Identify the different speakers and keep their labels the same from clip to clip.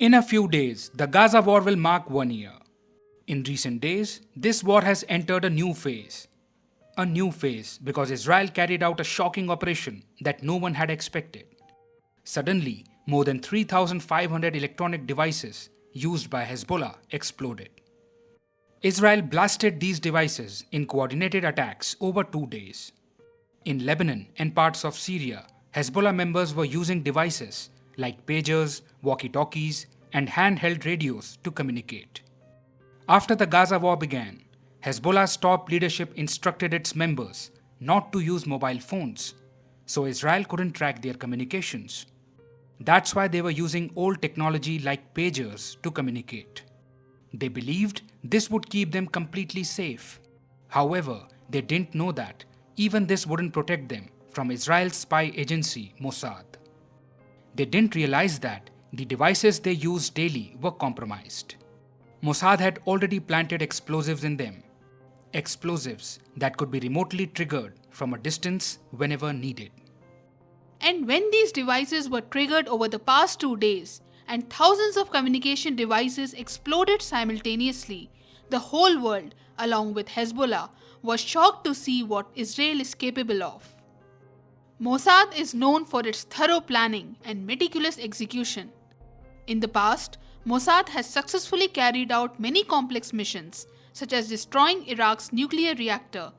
Speaker 1: In a few days, the Gaza war will mark 1 year. In recent days, this war has entered a new phase. A new phase because Israel carried out a shocking operation that no one had expected. Suddenly, more than 3,500 electronic devices used by Hezbollah exploded. Israel blasted these devices in coordinated attacks over 2 days. In Lebanon and parts of Syria, Hezbollah members were using devices like pagers, walkie-talkies, and handheld radios to communicate. After the Gaza war began, Hezbollah's top leadership instructed its members not to use mobile phones, so Israel couldn't track their communications. That's why they were using old technology like pagers to communicate. They believed this would keep them completely safe. However, they didn't know that even this wouldn't protect them from Israel's spy agency, Mossad. They didn't realize that the devices they used daily were compromised. Mossad had already planted explosives in them. Explosives that could be remotely triggered from a distance whenever needed.
Speaker 2: And when these devices were triggered over the past 2 days and thousands of communication devices exploded simultaneously, the whole world, along with Hezbollah, was shocked to see what Israel is capable of. Mossad is known for its thorough planning and meticulous execution. In the past, Mossad has successfully carried out many complex missions, such as destroying Iraq's nuclear reactor,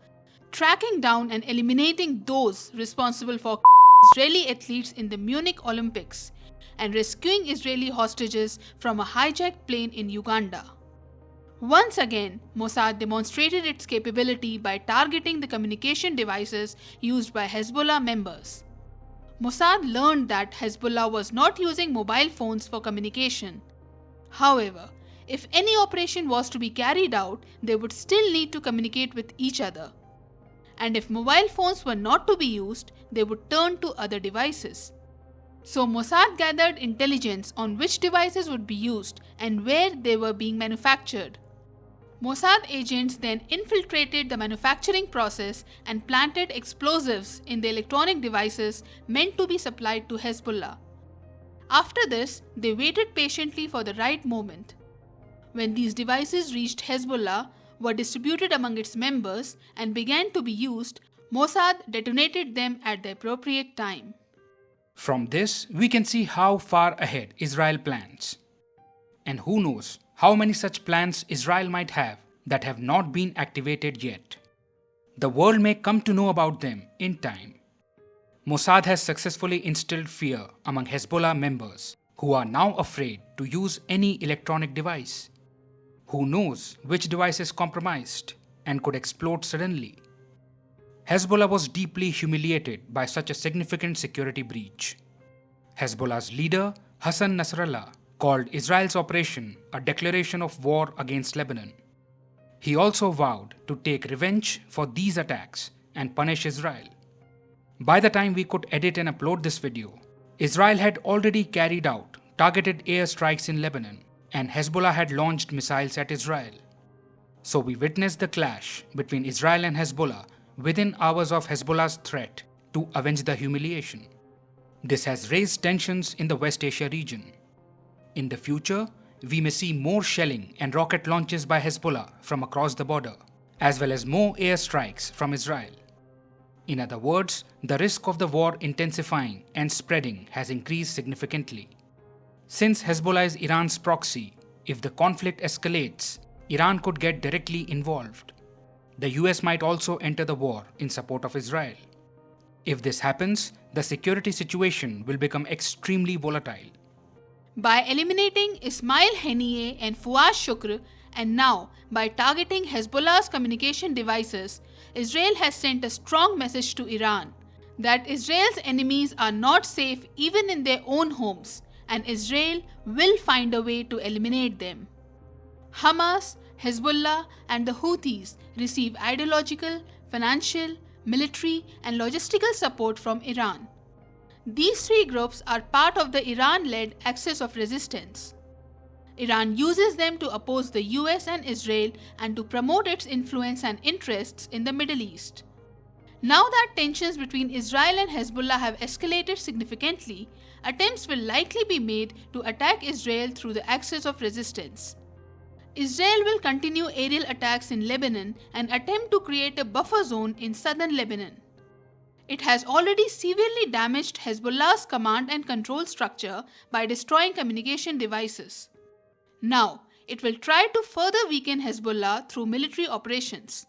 Speaker 2: tracking down and eliminating those responsible for Israeli athletes in the Munich Olympics, and rescuing Israeli hostages from a hijacked plane in Uganda. Once again, Mossad demonstrated its capability by targeting the communication devices used by Hezbollah members. Mossad learned that Hezbollah was not using mobile phones for communication. However, if any operation was to be carried out, they would still need to communicate with each other. And if mobile phones were not to be used, they would turn to other devices. So Mossad gathered intelligence on which devices would be used and where they were being manufactured. Mossad agents then infiltrated the manufacturing process and planted explosives in the electronic devices meant to be supplied to Hezbollah. After this, they waited patiently for the right moment. When these devices reached Hezbollah, were distributed among its members, and began to be used, Mossad detonated them at the appropriate time.
Speaker 1: From this, we can see how far ahead Israel plans. And who knows how many such plans Israel might have that have not been activated yet. The world may come to know about them in time. Mossad has successfully instilled fear among Hezbollah members who are now afraid to use any electronic device. Who knows which device is compromised and could explode suddenly? Hezbollah was deeply humiliated by such a significant security breach. Hezbollah's leader, Hassan Nasrallah, called Israel's operation a declaration of war against Lebanon. He also vowed to take revenge for these attacks and punish Israel. By the time we could edit and upload this video, Israel had already carried out targeted airstrikes in Lebanon, and Hezbollah had launched missiles at Israel. So we witnessed the clash between Israel and Hezbollah within hours of Hezbollah's threat to avenge the humiliation. This has raised tensions in the West Asia region. In the future, we may see more shelling and rocket launches by Hezbollah from across the border, as well as more airstrikes from Israel. In other words, the risk of the war intensifying and spreading has increased significantly. Since Hezbollah is Iran's proxy, if the conflict escalates, Iran could get directly involved. The US might also enter the war in support of Israel. If this happens, the security situation will become extremely volatile.
Speaker 2: By eliminating Ismail Haniyeh and Fouad Shukr, and now by targeting Hezbollah's communication devices, Israel has sent a strong message to Iran that Israel's enemies are not safe even in their own homes, and Israel will find a way to eliminate them. Hamas, Hezbollah, and the Houthis receive ideological, financial, military, and logistical support from Iran. These three groups are part of the Iran-led Axis of Resistance. Iran uses them to oppose the US and Israel and to promote its influence and interests in the Middle East. Now that tensions between Israel and Hezbollah have escalated significantly, attempts will likely be made to attack Israel through the axis of resistance. Israel will continue aerial attacks in Lebanon and attempt to create a buffer zone in southern Lebanon. It has already severely damaged Hezbollah's command and control structure by destroying communication devices. Now, it will try to further weaken Hezbollah through military operations.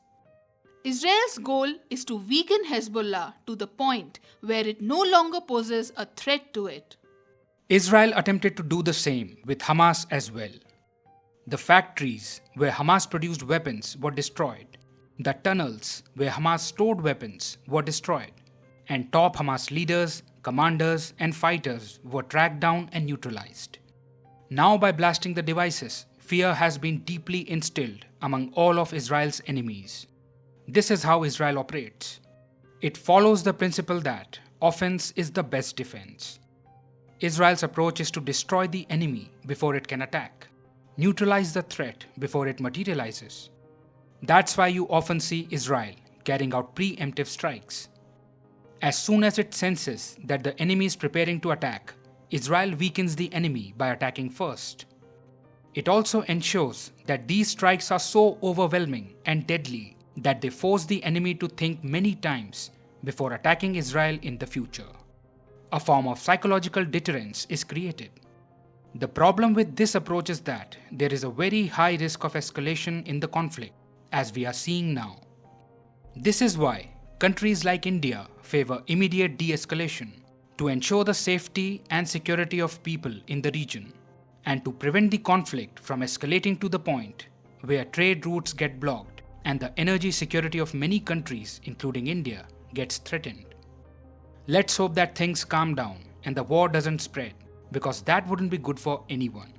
Speaker 2: Israel's goal is to weaken Hezbollah to the point where it no longer poses a threat to it.
Speaker 1: Israel attempted to do the same with Hamas as well. The factories where Hamas produced weapons were destroyed. The tunnels where Hamas stored weapons were destroyed. And top Hamas leaders, commanders, and fighters were tracked down and neutralized. Now, by blasting the devices, fear has been deeply instilled among all of Israel's enemies. This is how Israel operates. It follows the principle that offense is the best defense. Israel's approach is to destroy the enemy before it can attack, neutralize the threat before it materializes. That's why you often see Israel carrying out preemptive strikes. As soon as it senses that the enemy is preparing to attack, Israel weakens the enemy by attacking first. It also ensures that these strikes are so overwhelming and deadly that they force the enemy to think many times before attacking Israel in the future. A form of psychological deterrence is created. The problem with this approach is that there is a very high risk of escalation in the conflict, as we are seeing now. This is why countries like India favor immediate de-escalation to ensure the safety and security of people in the region, and to prevent the conflict from escalating to the point where trade routes get blocked and the energy security of many countries, including India, gets threatened. Let's hope that things calm down and the war doesn't spread, because that wouldn't be good for anyone.